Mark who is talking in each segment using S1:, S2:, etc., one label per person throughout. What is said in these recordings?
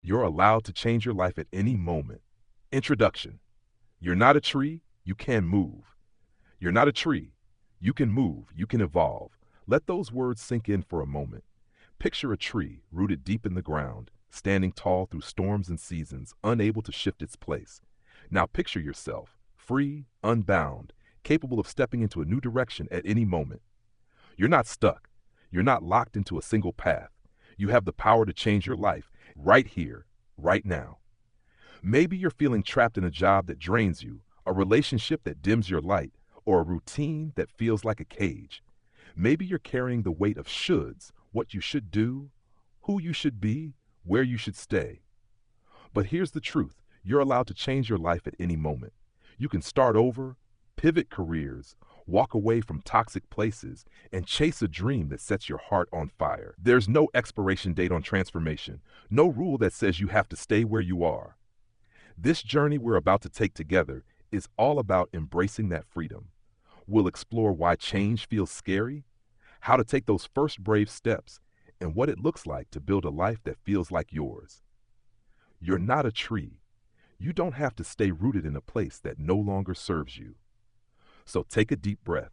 S1: You're allowed to change your life at any moment. Introduction. You're not a tree, you can move. You're not a tree. You can move, you can evolve. Let those words sink in for a moment. Picture a tree rooted deep in the ground, standing tall through storms and seasons, unable to shift its place. Now picture yourself, free, unbound, capable of stepping into a new direction at any moment. You're not stuck. You're not locked into a single path. You have the power to change your life right here, right now. Maybe you're feeling trapped in a job that drains you, a relationship that dims your light, or a routine that feels like a cage. Maybe you're carrying the weight of shoulds, what you should do, who you should be, where you should stay. But here's the truth. You're allowed to change your life at any moment. You can start over, pivot careers, walk away from toxic places, and chase a dream that sets your heart on fire. There's no expiration date on transformation, no rule that says you have to stay where you are. This journey we're about to take together is all about embracing that freedom. We'll explore why change feels scary, how to take those first brave steps, and what it looks like to build a life that feels like yours. You're not a tree. You don't have to stay rooted in a place that no longer serves you. So take a deep breath,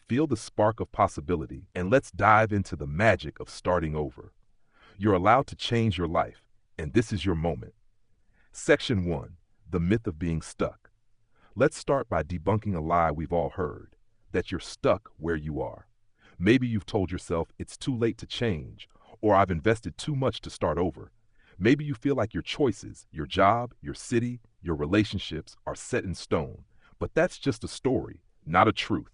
S1: feel the spark of possibility, and let's dive into the magic of starting over. You're allowed to change your life, and this is your moment. Section 1, the myth of being stuck. Let's start by debunking a lie we've all heard, that you're stuck where you are. Maybe you've told yourself it's too late to change, or I've invested too much to start over. Maybe you feel like your choices, your job, your city, your relationships are set in stone, but that's just a story, not a truth.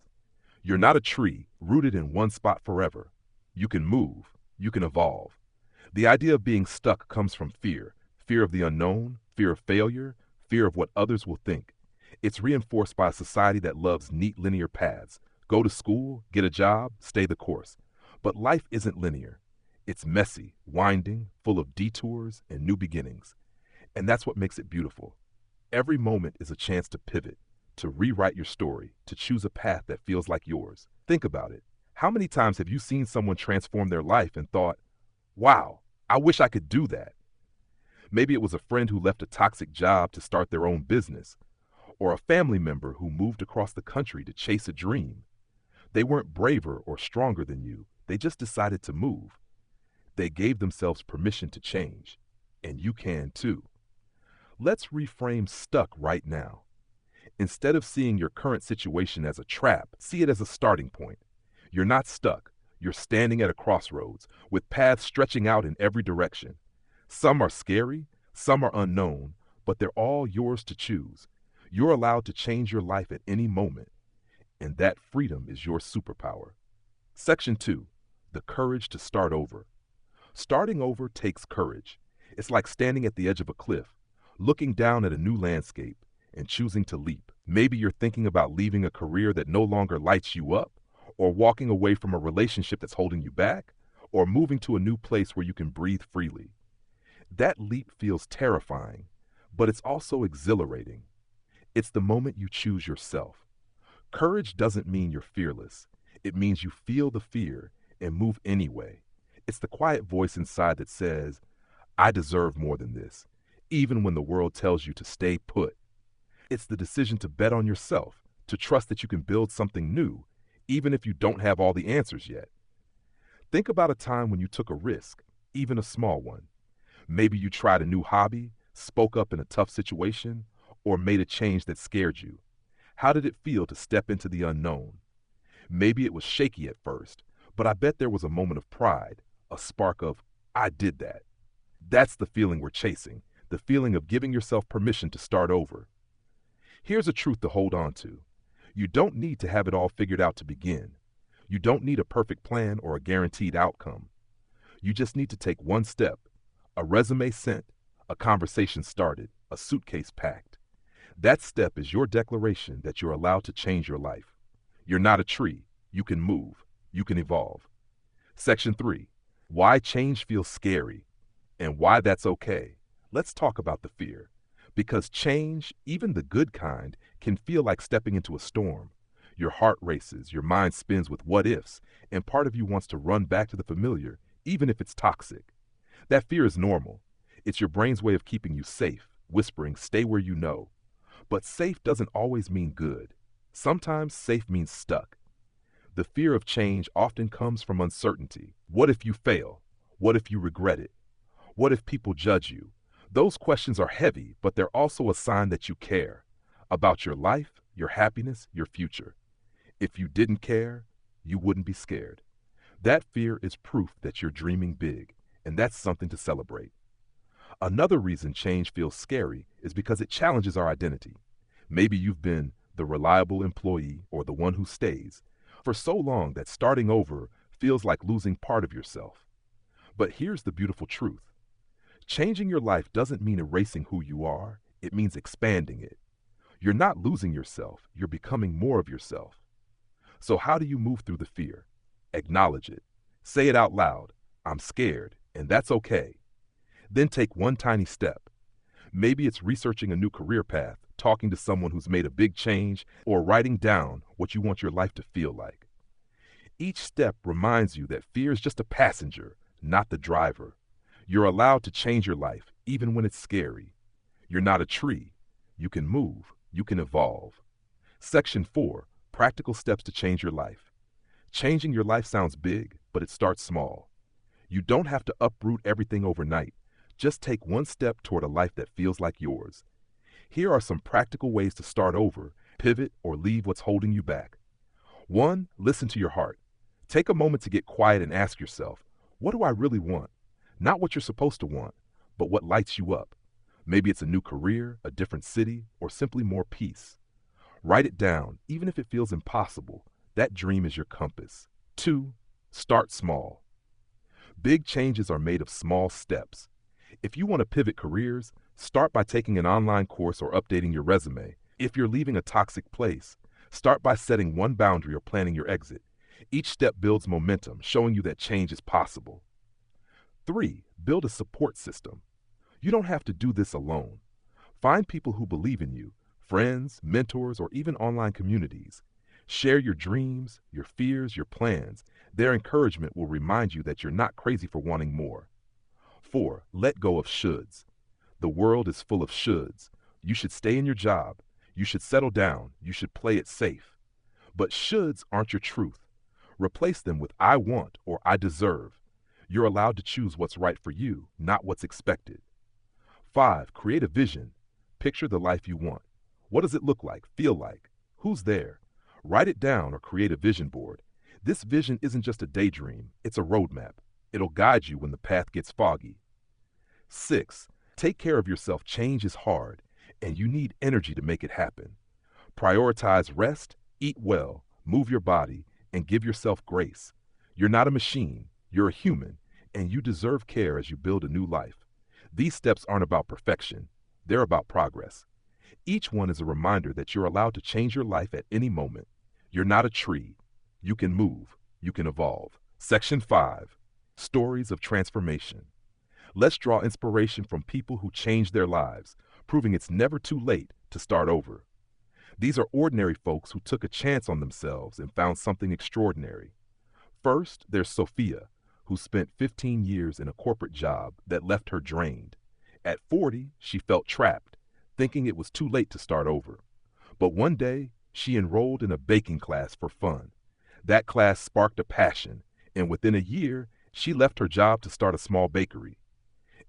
S1: You're not a tree rooted in one spot forever. You can move, you can evolve. The idea of being stuck comes from fear, fear of the unknown, fear of failure, fear of what others will think. It's reinforced by a society that loves neat linear paths. Go to school, get a job, stay the course. But life isn't linear. It's messy, winding, full of detours and new beginnings. And that's what makes it beautiful. Every moment is a chance to pivot, to rewrite your story, to choose a path that feels like yours. Think about it. How many times have you seen someone transform their life and thought, wow, I wish I could do that? Maybe it was a friend who left a toxic job to start their own business, or a family member who moved across the country to chase a dream. They weren't braver or stronger than you. They just decided to move. They gave themselves permission to change, and you can too. Let's reframe stuck right now. Instead of seeing your current situation as a trap, see it as a starting point. You're not stuck. You're standing at a crossroads with paths stretching out in every direction. Some are scary, some are unknown, but they're all yours to choose. You're allowed to change your life at any moment, and that freedom is your superpower. Section 2, the courage to start over. Starting over takes courage. It's like standing at the edge of a cliff, looking down at a new landscape and choosing to leap. Maybe you're thinking about leaving a career that no longer lights you up, or walking away from a relationship that's holding you back, or moving to a new place where you can breathe freely. That leap feels terrifying, but it's also exhilarating. It's the moment you choose yourself. Courage doesn't mean you're fearless. It means you feel the fear and move anyway. It's the quiet voice inside that says, I deserve more than this, even when the world tells you to stay put. It's the decision to bet on yourself, to trust that you can build something new, even if you don't have all the answers yet. Think about a time when you took a risk, even a small one. Maybe you tried a new hobby, spoke up in a tough situation, or made a change that scared you. How did it feel to step into the unknown? Maybe it was shaky at first, but I bet there was a moment of pride, a spark of, I did that. That's the feeling we're chasing, the feeling of giving yourself permission to start over. Here's a truth to hold on to. You don't need to have it all figured out to begin. You don't need a perfect plan or a guaranteed outcome. You just need to take one step, a resume sent, a conversation started, a suitcase packed. That step is your declaration that you're allowed to change your life. You're not a tree. You can move. You can evolve. Section 3, why change feels scary and why that's okay. Let's talk about the fear. Because change, even the good kind, can feel like stepping into a storm. Your heart races, your mind spins with what ifs, and part of you wants to run back to the familiar, even if it's toxic. That fear is normal. It's your brain's way of keeping you safe, whispering, stay where you know. But safe doesn't always mean good. Sometimes safe means stuck. The fear of change often comes from uncertainty. What if you fail? What if you regret it? What if people judge you? Those questions are heavy, but they're also a sign that you care about your life, your happiness, your future. If you didn't care, you wouldn't be scared. That fear is proof that you're dreaming big, and that's something to celebrate. Another reason change feels scary is because it challenges our identity. Maybe you've been the reliable employee or the one who stays for so long that starting over feels like losing part of yourself. But here's the beautiful truth. Changing your life doesn't mean erasing who you are, it means expanding it. You're not losing yourself, you're becoming more of yourself. So how do you move through the fear? Acknowledge it. Say it out loud. I'm scared, and that's okay. Then take one tiny step. Maybe it's researching a new career path, talking to someone who's made a big change, or writing down what you want your life to feel like. Each step reminds you that fear is just a passenger, not the driver. You're allowed to change your life, even when it's scary. You're not a tree. You can move. You can evolve. Section 4, Practical Steps to Change Your Life. Changing your life sounds big, but it starts small. You don't have to uproot everything overnight. Just take one step toward a life that feels like yours. Here are some practical ways to start over, pivot, or leave what's holding you back. 1. Listen to your heart. Take a moment to get quiet and ask yourself, what do I really want? Not what you're supposed to want, but what lights you up. Maybe it's a new career, a different city, or simply more peace. Write it down, even if it feels impossible. That dream is your compass. 2. Start small. Big changes are made of small steps. If you want to pivot careers, start by taking an online course or updating your resume. If you're leaving a toxic place, start by setting one boundary or planning your exit. Each step builds momentum, showing you that change is possible. 3. Build a support system. You don't have to do this alone. Find people who believe in you, friends, mentors, or even online communities. Share your dreams, your fears, your plans. Their encouragement will remind you that you're not crazy for wanting more. 4. Let go of shoulds. The world is full of shoulds. You should stay in your job. You should settle down. You should play it safe. But shoulds aren't your truth. Replace them with I want or I deserve. You're allowed to choose what's right for you, not what's expected. 5. Create a vision. Picture the life you want. What does it look like, feel like? Who's there? Write it down or create a vision board. This vision isn't just a daydream, it's a roadmap. It'll guide you when the path gets foggy. 6. Take care of yourself. Change is hard, and you need energy to make it happen. Prioritize rest, eat well, move your body, and give yourself grace. You're not a machine, you're a human, and you deserve care as you build a new life. These steps aren't about perfection, they're about progress. Each one is a reminder that you're allowed to change your life at any moment. You're not a tree. You can move. You can evolve. Section 5. Stories of Transformation. Let's draw inspiration from people who changed their lives, proving it's never too late to start over. These are ordinary folks who took a chance on themselves and found something extraordinary. First, there's Sophia, who spent 15 years in a corporate job that left her drained. At 40, she felt trapped, thinking it was too late to start over. But one day, she enrolled in a baking class for fun. That class sparked a passion, and within a year, she left her job to start a small bakery.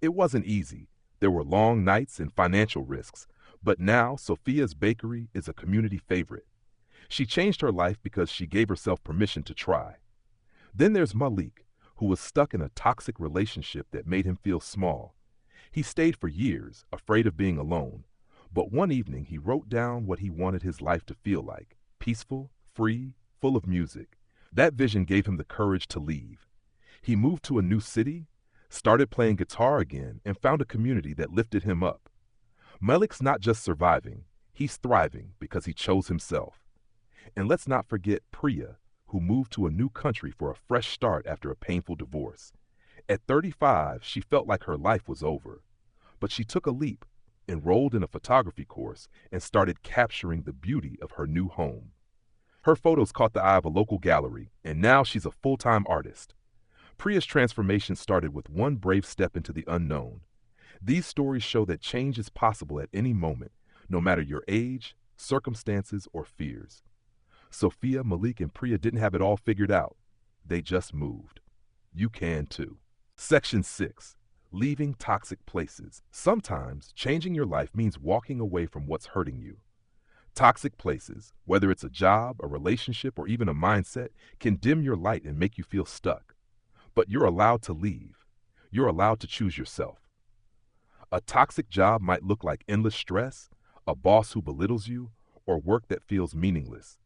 S1: It wasn't easy. There were long nights and financial risks, but now Sophia's bakery is a community favorite. She changed her life because she gave herself permission to try. Then there's Malik, who was stuck in a toxic relationship that made him feel small. He stayed for years, afraid of being alone. But one evening he wrote down what he wanted his life to feel like: peaceful, free, full of music. That vision gave him the courage to leave. He moved to a new city, started playing guitar again, and found a community that lifted him up. Malik's not just surviving, he's thriving because he chose himself. And let's not forget Priya, who moved to a new country for a fresh start after a painful divorce. At 35, she felt like her life was over. But she took a leap, enrolled in a photography course, and started capturing the beauty of her new home. Her photos caught the eye of a local gallery, and now she's a full-time artist. Priya's transformation started with one brave step into the unknown. These stories show that change is possible at any moment, no matter your age, circumstances, or fears. Sophia, Malik, and Priya didn't have it all figured out. They just moved. You can too. Section 6. Leaving toxic places. Sometimes changing your life means walking away from what's hurting you. Toxic places, whether it's a job, a relationship, or even a mindset, can dim your light and make you feel stuck. But you're allowed to leave. You're allowed to choose yourself. A toxic job might look like endless stress, a boss who belittles you, or work that feels meaningless.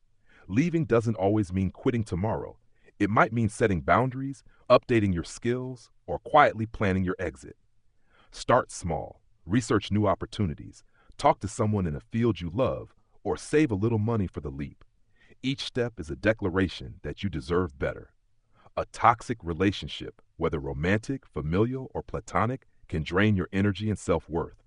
S1: Leaving doesn't always mean quitting tomorrow. It might mean setting boundaries, updating your skills, or quietly planning your exit. Start small. Research new opportunities. Talk to someone in a field you love, or save a little money for the leap. Each step is a declaration that you deserve better. A toxic relationship, whether romantic, familial, or platonic, can drain your energy and self-worth.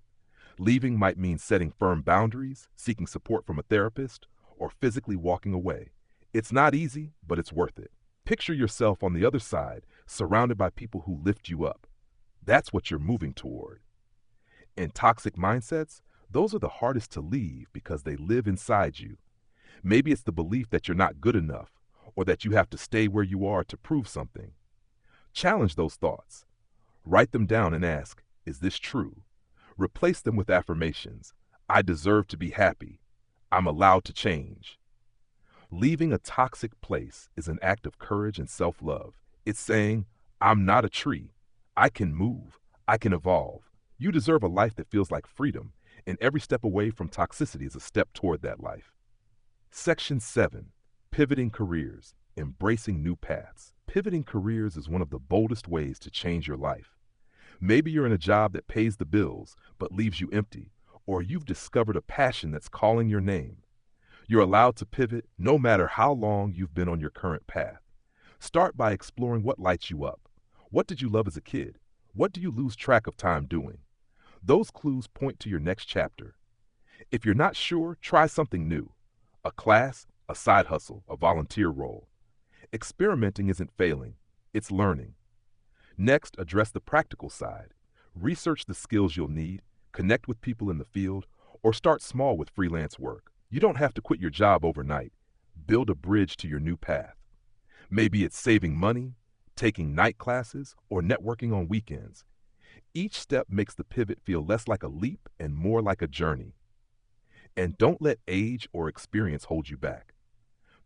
S1: Leaving might mean setting firm boundaries, seeking support from a therapist, or physically walking away. It's not easy, but it's worth it. Picture yourself on the other side, surrounded by people who lift you up. That's what you're moving toward. In toxic mindsets, those are the hardest to leave because they live inside you. Maybe it's the belief that you're not good enough, or that you have to stay where you are to prove something. Challenge those thoughts. Write them down and ask, is this true? Replace them with affirmations. I deserve to be happy. I'm allowed to change. Leaving a toxic place is an act of courage and self-love. It's saying, I'm not a tree. I can move. I can evolve. You deserve a life that feels like freedom, and every step away from toxicity is a step toward that life. Section 7. Pivoting careers. Embracing new paths. Pivoting careers is one of the boldest ways to change your life. Maybe you're in a job that pays the bills but leaves you empty, or you've discovered a passion that's calling your name. You're allowed to pivot no matter how long you've been on your current path. Start by exploring what lights you up. What did you love as a kid? What do you lose track of time doing? Those clues point to your next chapter. If you're not sure, try something new. A class, a side hustle, a volunteer role. Experimenting isn't failing, it's learning. Next, address the practical side. Research the skills you'll need, connect with people in the field, or start small with freelance work. You don't have to quit your job overnight. Build a bridge to your new path. Maybe it's saving money, taking night classes, or networking on weekends. Each step makes the pivot feel less like a leap and more like a journey. And don't let age or experience hold you back.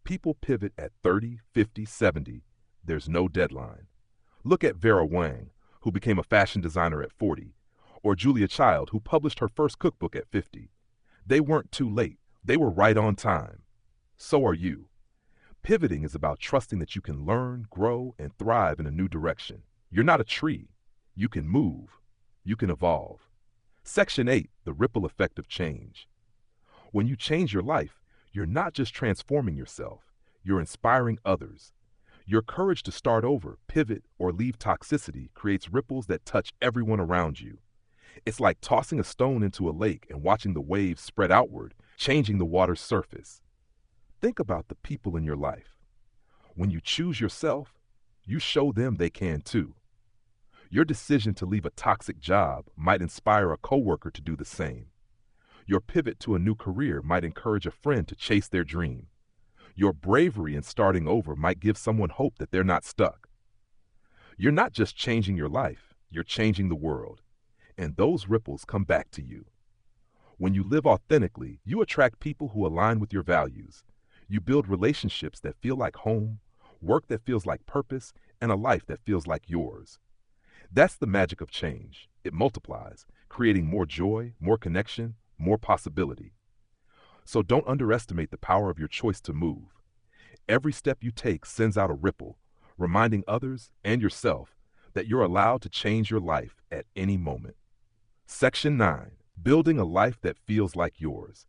S1: People pivot at 30, 50, 70. There's no deadline. Look at Vera Wang, who became a fashion designer at 40, or Julia Child, who published her first cookbook at 50. They weren't too late. They were right on time. So are you. Pivoting is about trusting that you can learn, grow, and thrive in a new direction. You're not a tree. You can move. You can evolve. Section 8, the ripple effect of change. When you change your life, you're not just transforming yourself, you're inspiring others. Your courage to start over, pivot, or leave toxicity creates ripples that touch everyone around you. It's like tossing a stone into a lake and watching the waves spread outward, changing the water's surface. Think about the people in your life. When you choose yourself, you show them they can too. Your decision to leave a toxic job might inspire a coworker to do the same. Your pivot to a new career might encourage a friend to chase their dream. Your bravery in starting over might give someone hope that they're not stuck. You're not just changing your life, you're changing the world. And those ripples come back to you. When you live authentically, you attract people who align with your values. You build relationships that feel like home, work that feels like purpose, and a life that feels like yours. That's the magic of change. It multiplies, creating more joy, more connection, more possibility. So don't underestimate the power of your choice to move. Every step you take sends out a ripple, reminding others and yourself that you're allowed to change your life at any moment. Section 9. Building a life that feels like yours.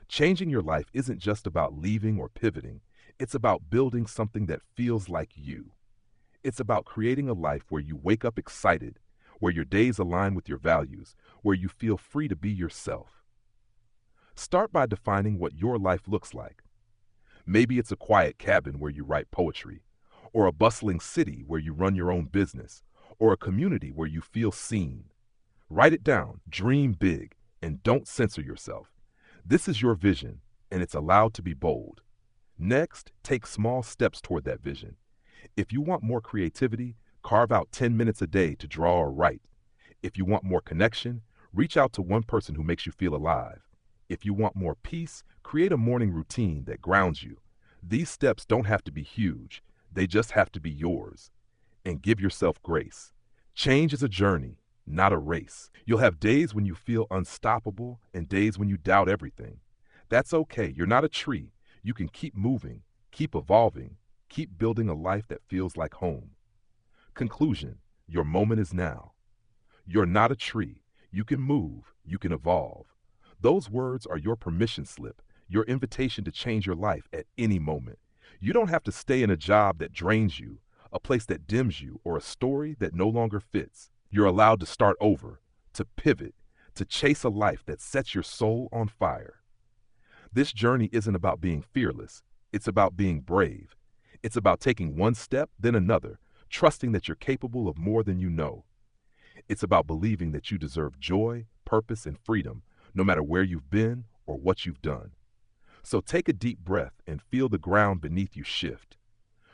S1: Changing your life isn't just about leaving or pivoting. It's about building something that feels like you. It's about creating a life where you wake up excited, where your days align with your values, where you feel free to be yourself. Start by defining what your life looks like. Maybe it's a quiet cabin where you write poetry, or a bustling city where you run your own business, or a community where you feel seen. Write it down, dream big, and don't censor yourself. This is your vision, and it's allowed to be bold. Next, take small steps toward that vision. If you want more creativity, carve out 10 minutes a day to draw or write. If you want more connection, reach out to one person who makes you feel alive. If you want more peace, create a morning routine that grounds you. These steps don't have to be huge, they just have to be yours. And give yourself grace. Change is a journey, not a race. You'll have days when you feel unstoppable and days when you doubt everything. That's okay, you're not a tree. You can keep moving, keep evolving, keep building a life that feels like home. Conclusion, your moment is now. You're not a tree. You can move, you can evolve. Those words are your permission slip, your invitation to change your life at any moment. You don't have to stay in a job that drains you, a place that dims you, or a story that no longer fits. You're allowed to start over, to pivot, to chase a life that sets your soul on fire. This journey isn't about being fearless. It's about being brave. It's about taking one step, then another, trusting that you're capable of more than you know. It's about believing that you deserve joy, purpose, and freedom, no matter where you've been or what you've done. So take a deep breath and feel the ground beneath you shift.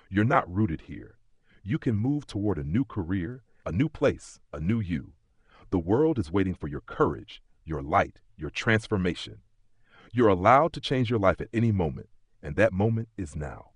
S1: You're not rooted here. You can move toward a new career, a new place, a new you. The world is waiting for your courage, your light, your transformation. You're allowed to change your life at any moment, and that moment is now.